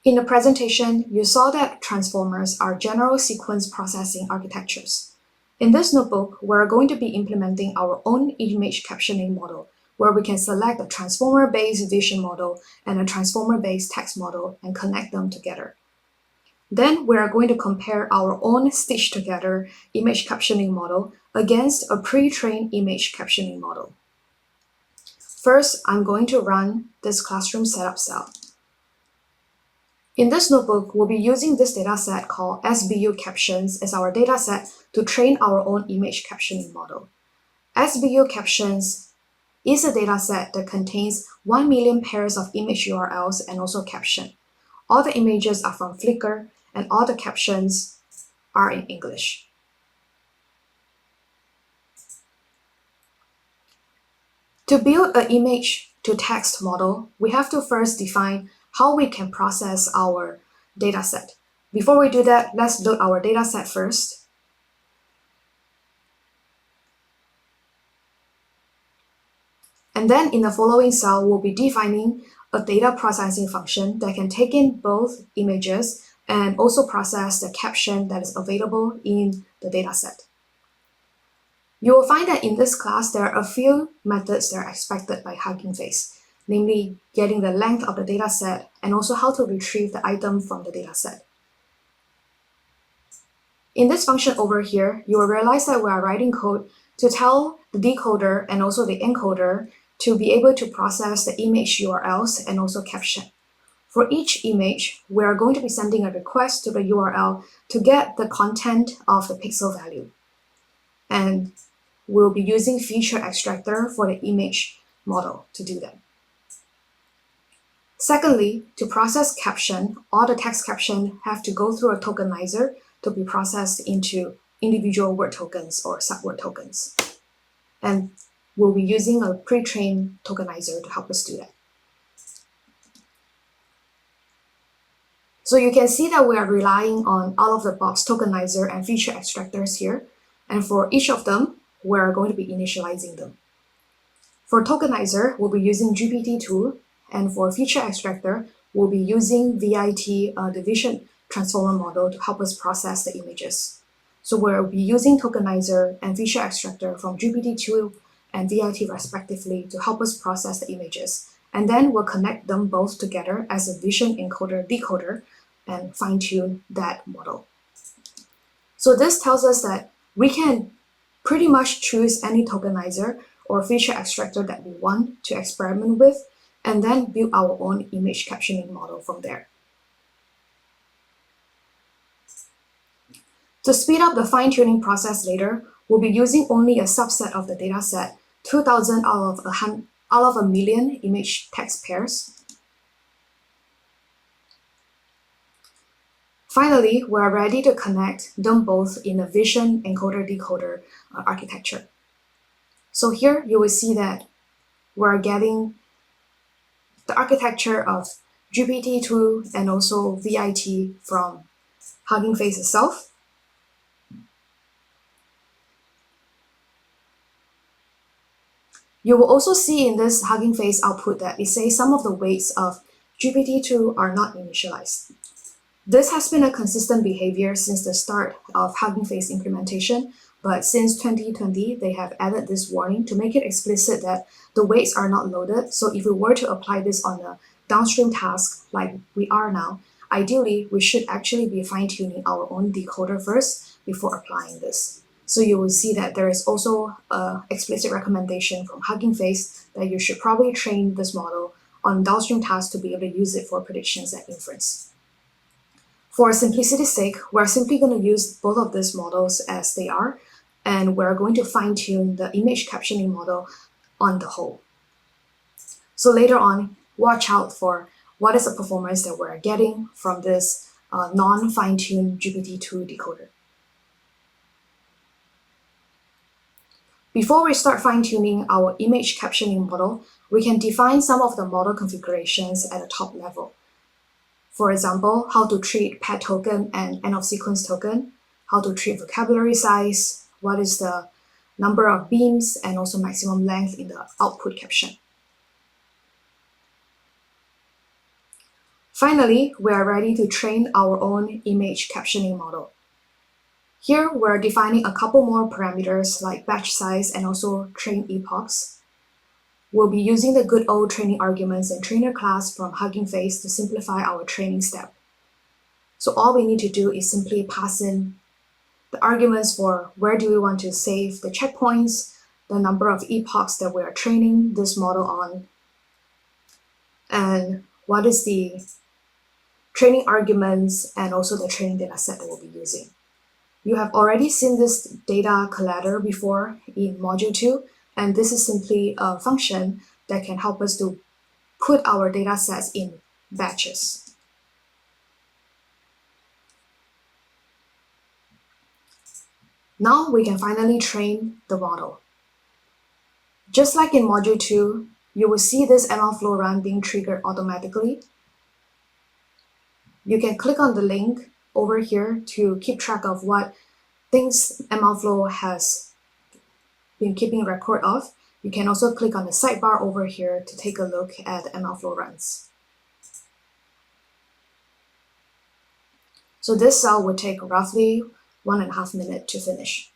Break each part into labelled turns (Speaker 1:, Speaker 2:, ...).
Speaker 1: In the presentation, you saw that transformers are general sequence processing architectures. In this notebook, we're going to be implementing our own image captioning model, where we can select a transformer-based vision model and a transformer-based text model and connect them together. Then we are going to compare our own stitched-together image captioning model against a pre-trained image captioning model. First, I'm going to run this classroom setup cell. In this notebook, we'll be using this dataset called SBU Captions as our dataset to train our own image captioning model. SBU Captions is a dataset that contains 1 million pairs of image URLs and also caption. All the images are from Flickr, and all the captions are in English. To build an image-to-text model, we have to first define how we can process our dataset. Before we do that, let's load our dataset first. And then in the following cell, we'll be defining a data processing function that can take in both images and also process the caption that is available in the dataset. You will find that in this class, there are a few methods that are expected by Hugging Face, namely getting the length of the dataset and also how to retrieve the item from the dataset. In this function over here, you will realize that we are writing code to tell the decoder and also the encoder to be able to process the image URLs and also caption. For each image, we are going to be sending a request to the URL to get the content of the pixel value. And we'll be using feature extractor for the image model to do that. Secondly, to process caption, all the text caption have to go through a tokenizer to be processed into individual word tokens or subword tokens. And we'll be using a pre-trained tokenizer to help us do that. So you can see that we are relying on out-of-the-box tokenizer and feature extractors here. And for each of them, we're going to be initializing them. For tokenizer, we'll be using GPT-2, and for feature extractor, we'll be using VIT, the vision transformer model, to help us process the images. So we'll be using tokenizer and feature extractor from GPT-2 and VIT respectively to help us process the images. And then we'll connect them both together as a vision encoder-decoder and fine-tune that model. So this tells us that we can pretty much choose any tokenizer or feature extractor that we want to experiment with, and then build our own image captioning model from there. To speed up the fine-tuning process later, we'll be using only a subset of the dataset, 2,000 out of a million image text pairs. Finally, we're ready to connect them both in a vision encoder-decoder architecture. So here you will see that we're getting the architecture of GPT-2 and also VIT from Hugging Face itself. You will also see in this Hugging Face output that it says some of the weights of GPT-2 are not initialized. This has been a consistent behavior since the start of Hugging Face implementation, but since 2020, they have added this warning to make it explicit that the weights are not loaded. So if we were to apply this on a downstream task like we are now, ideally, we should actually be fine-tuning our own decoder first before applying this. So you will see that there is also an explicit recommendation from Hugging Face that you should probably train this model on downstream tasks to be able to use it for predictions and inference. For simplicity's sake, we're simply going to use both of these models as they are, and we're going to fine-tune the image captioning model on the whole. So later on, watch out for what is the performance that we're getting from this non-fine-tuned GPT-2 decoder. Before we start fine-tuning our image captioning model, we can define some of the model configurations at the top level. For example, how to treat pet token and end-of-sequence token, how to treat vocabulary size, what is the number of beams, and also maximum length in the output caption. Finally, we are ready to train our own image captioning model. Here, we're defining a couple more parameters like batch size and also train epochs. We'll be using the good old training arguments and trainer class from Hugging Face to simplify our training step. So all we need to do is simply pass in the arguments for where do we want to save the checkpoints, the number of epochs that we are training this model on, and what is the training arguments and also the training data set that we'll be using. You have already seen this data collector before in Module 2, and this is simply a function that can help us to put our data sets in batches. Now we can finally train the model. Just like in Module 2, you will see this MLflow run being triggered automatically. You can click on the link over here to keep track of what things MLflow has been keeping record of. You can also click on the sidebar over here to take a look at MLflow runs. So this cell would take roughly 1.5 minutes to finish.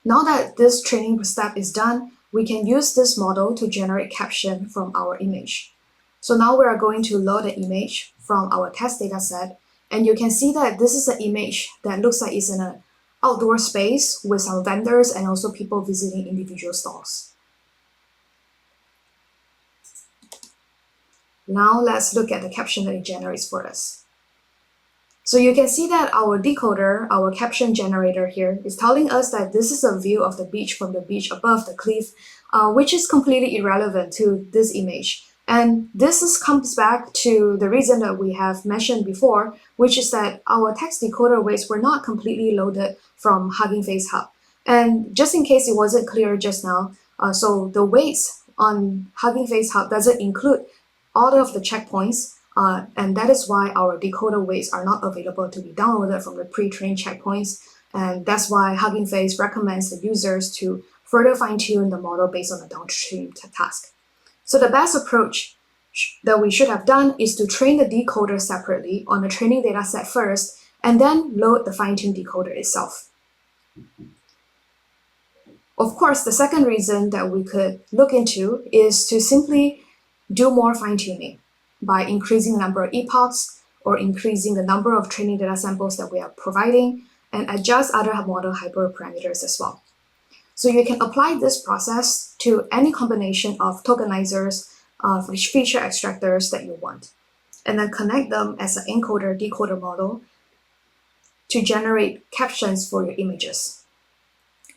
Speaker 1: Now that this training step is done, we can use this model to generate caption from our image. So now we are going to load the image from our test dataset, and you can see that this is an image that looks like it's in an outdoor space with some vendors and also people visiting individual stalls. Now let's look at the caption that it generates for us. So you can see that our decoder, our caption generator here, is telling us that this is a view of the beach from the beach above the cliff, which is completely irrelevant to this image. And this comes back to the reason that we have mentioned before, which is that our text decoder weights were not completely loaded from Hugging Face Hub. And just in case it wasn't clear just now, so the weights on Hugging Face Hub doesn't include all of the checkpoints, and that is why our decoder weights are not available to be downloaded from the pre-trained checkpoints. And that's why Hugging Face recommends the users to further fine-tune the model based on the downstream task. So the best approach that we should have done is to train the decoder separately on the training data set first, and then load the fine-tuned decoder itself. Of course, the second reason that we could look into is to simply do more fine-tuning by increasing the number of epochs or increasing the number of training data samples that we are providing, and adjust other model hyperparameters as well. So you can apply this process to any combination of tokenizers, feature extractors that you want, and then connect them as an encoder-decoder model to generate captions for your images.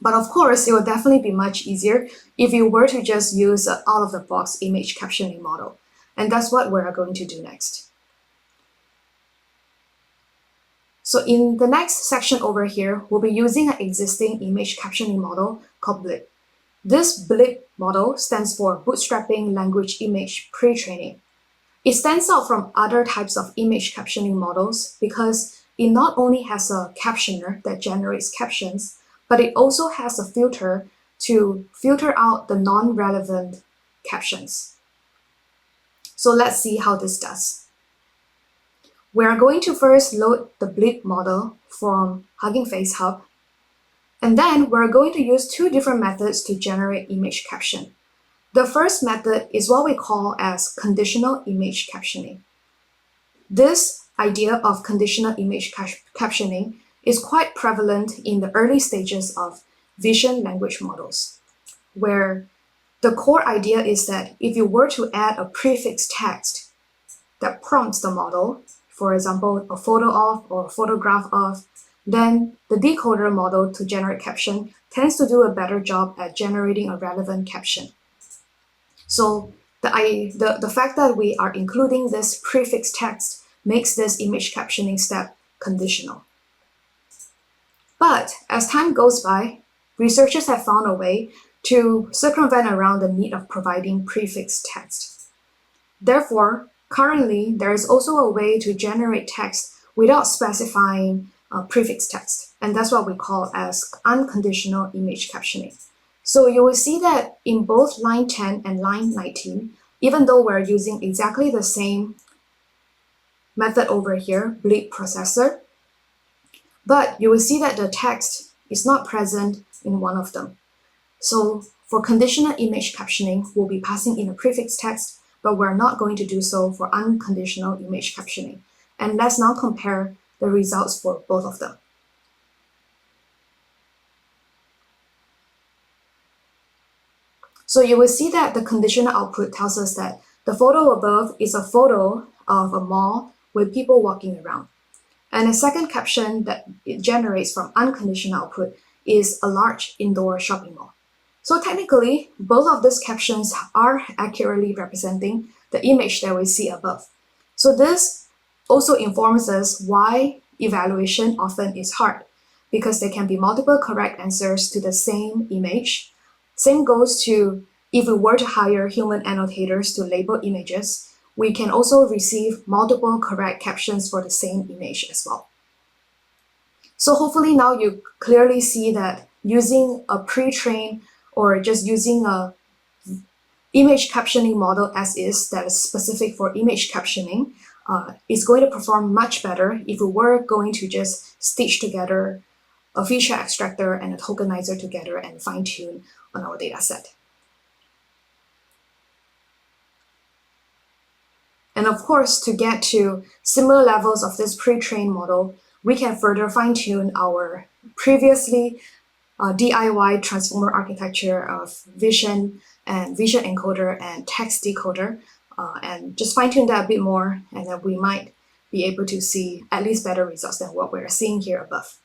Speaker 1: But of course, it will definitely be much easier if you were to just use an out-of-the-box image captioning model. And that's what we're going to do next. So in the next section over here, we'll be using an existing image captioning model called BLIP. This BLIP model stands for Bootstrapping Language Image Pre-training. It stands out from other types of image captioning models because it not only has a captioner that generates captions, but it also has a filter to filter out the non-relevant captions. So let's see how this does. We are going to first load the BLIP model from Hugging Face Hub, and then we're going to use two different methods to generate image caption. The first method is what we call as conditional image captioning. This idea of conditional image captioning is quite prevalent in the early stages of vision language models, where the core idea is that if you were to add a prefix text that prompts the model, for example, a photo of or a photograph of, then the decoder model to generate caption tends to do a better job at generating a relevant caption. So the fact that we are including this prefix text makes this image captioning step conditional. But as time goes by, researchers have found a way to circumvent around the need of providing prefix text. Therefore, currently, there is also a way to generate text without specifying prefix text, and that's what we call as unconditional image captioning. So you will see that in both line 10 and line 19, even though we're using exactly the same method over here, bleep processor, but you will see that the text is not present in one of them. So for conditional image captioning, we'll be passing in a prefix text, but we're not going to do so for unconditional image captioning. And let's now compare the results for both of them. So you will see that the conditional output tells us that the photo above is a photo of a mall with people walking around. And the second caption that it generates from unconditional output is a large indoor shopping mall. So technically, both of these captions are accurately representing the image that we see above. So this also informs us why evaluation often is hard, because there can be multiple correct answers to the same image. Same goes to if we were to hire human annotators to label images, we can also receive multiple correct captions for the same image as well. So hopefully now you clearly see that using a pre-trained or just using a image captioning model as is that is specific for image captioning is going to perform much better if we were going to just stitch together a feature extractor and a tokenizer together and fine-tune on our data set. And of course, to get to similar levels of this pre-trained model, we can further fine-tune our previously DIY transformer architecture of vision and vision encoder and text decoder, and just fine-tune that a bit more, and then we might be able to see at least better results than what we're seeing here above.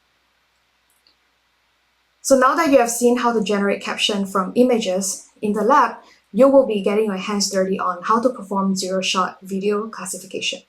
Speaker 1: So now that you have seen how to generate caption from images, in the lab, you will be getting your hands dirty on how to perform zero-shot video classification.